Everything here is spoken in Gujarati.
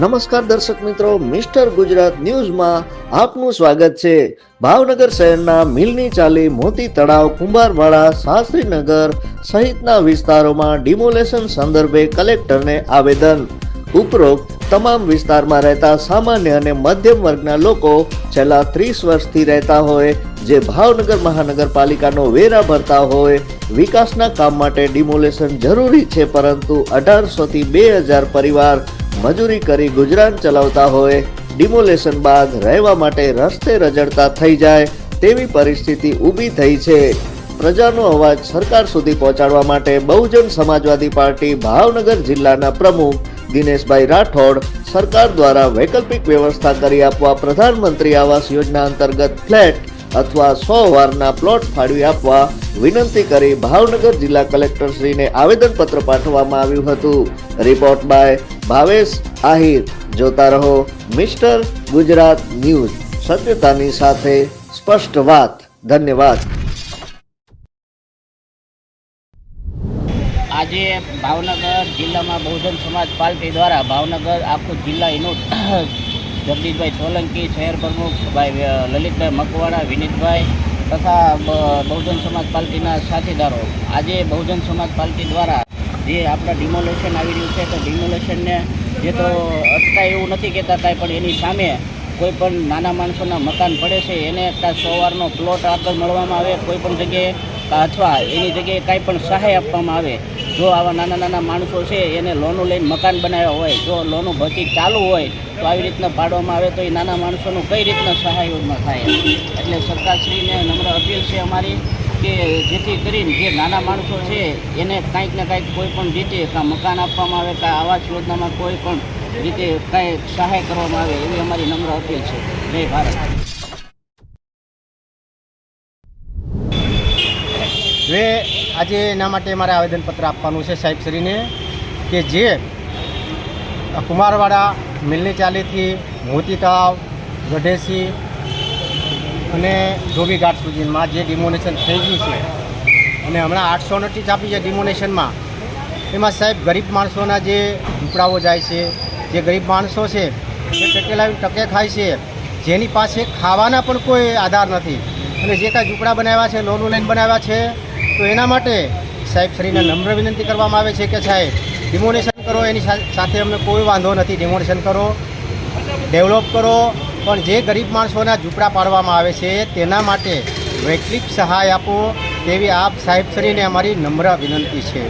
નમસ્કાર દર્શક મિત્રો, મિસ્ટર ગુજરાત ન્યૂઝમાં આપનું સ્વાગત છે। ભાવનગર શહેરના મિલની ચાલી, મોતી તળાવ, કુંભારવાડા, શાસ્ત્રીનગર સહિતના વિસ્તારોમાં ડિમોલેશન સંદર્ભે કલેક્ટરને આવેદન। ઉપરોક્ત તમામ વિસ્તારમાં રહેતા સામાન્ય અને મધ્યમ વર્ગના લોકો છેલ્લા 30 વર્ષથી રહેતા હોય, જે ભાવનગર મહાનગરપાલિકાનો વેરા ભરતા હોય, વિકાસના કામ માટે ડિમોલેશન જરૂરી છે, પરંતુ 1800 થી 2000 પરિવાર મજૂરી કરી ગુજરાન ચલાવતા હોય, ડિમોલેશન બાદ રહેવા માટે રસ્તે રજડતા થઈ જાય તેવી પરિસ્થિતિ ઊભી થઈ છે। પ્રજાનો અવાજ સરકાર સુધી પહોંચાડવા માટે બહુજન સમાજવાદી પાર્ટી ભાવનગર જિલ્લાના પ્રમુખ દિનેશભાઈ રાઠોડ સરકાર દ્વારા વૈકલ્પિક વ્યવસ્થા કરી આપવા પ્રધાનમંત્રી આવાસ યોજના અંતર્ગત ફ્લેટ અથવા 100 વારના પ્લોટ ફાળવી આપવા વિનંતી કરી ભાવનગર જિલ્લા કલેક્ટરશ્રીને આવેદનપત્ર પાઠવવામાં આવ્યું હતું। Report by Bhavesh Ahir. જોતા રહો મિસ્ટર ગુજરાત ન્યૂઝ, સત્યતાની સાથે સ્પષ્ટ વાત। ધન્યવાદ। આજે ભાવનગર જિલ્લામાં બહુજન સમાજ પાર્ટી દ્વારા ભાવનગર આખું જિલ્લા એનું જગદીશભાઈ સોલંકી, શહેર પ્રમુખ ભાઈ લલિતભાઈ મકવાણા, વિનીતભાઈ તથા બહુજન સમાજ પાર્ટીના સાથીદારો આજે બહુજન સમાજ પાર્ટી દ્વારા જે આપણા ડિમોલેશન આવી રહ્યું છે, તો ડિમોલેશનને જે તો અટકાય એવું નથી કહેતા કાંઈ, પણ એની સામે કોઈ પણ નાના માણસોના મકાન પડે છે એને 100 વારનો પ્લોટ આગળ મળવામાં આવે કોઈ પણ જગ્યાએ, અથવા એની જગ્યાએ કાંઈ પણ સહાય આપવામાં આવે। જો આવા નાના નાના માણસો છે એને લોનો લઈને મકાન બનાવ્યા હોય, જો લોનું ભરતી ચાલુ હોય તો આવી રીતના પાડવામાં આવે તો એ નાના માણસોનું કઈ રીતના સહાયમાં થાય। એટલે સરકારશ્રીને નમ્ર અપીલ છે અમારી કે જેથી કરીને જે નાના માણસો છે એને કાંઈક ને કાંઈક કોઈ પણ રીતે કાં મકાન આપવામાં આવે, કાં આવાસ યોજનામાં કોઈ પણ રીતે કાંઈ સહાય કરવામાં આવે એવી અમારી નમ્ર અપીલ છે। જય ભારત। હવે આજે એના માટે મારે આવેદનપત્ર આપવાનું છે સાહેબશ્રીને કે જે કુંભારવાડા, મિલની ચાલીથી મોતી તળાવ, ગઢેસી અને ધોબી ઘાટ સુધીમાં જે ડિમોલેશન થઈ ગયું છે અને હમણાં 800 નોટિસ આપી છે ડિમોલેશનમાં, એમાં સાહેબ ગરીબ માણસોના જે ઝૂંપડાઓ જાય છે, જે ગરીબ માણસો છે જે ટકે ખાય છે, જેની પાસે ખાવાના પણ કોઈ આધાર નથી, અને જે કાંઈ ઝૂંપડા બનાવ્યા છે, લોનો લઈને બનાવ્યા છે, તો એના માટે સાહેબશ્રીને નમ્ર વિનંતી કરવામાં આવે છે કે સાહેબ ડિમોલેશન કરો, એની સાથે અમને કોઈ વાંધો નથી, ડિમોલેશન કરો, ડેવલપ કરો, પણ જે ગરીબ માણસોના ઝૂંપડા પાડવામાં આવે છે તેના માટે વૈકલ્પિક સહાય આપો તેવી આપ સાહેબશ્રીને અમારી નમ્ર વિનંતી છે।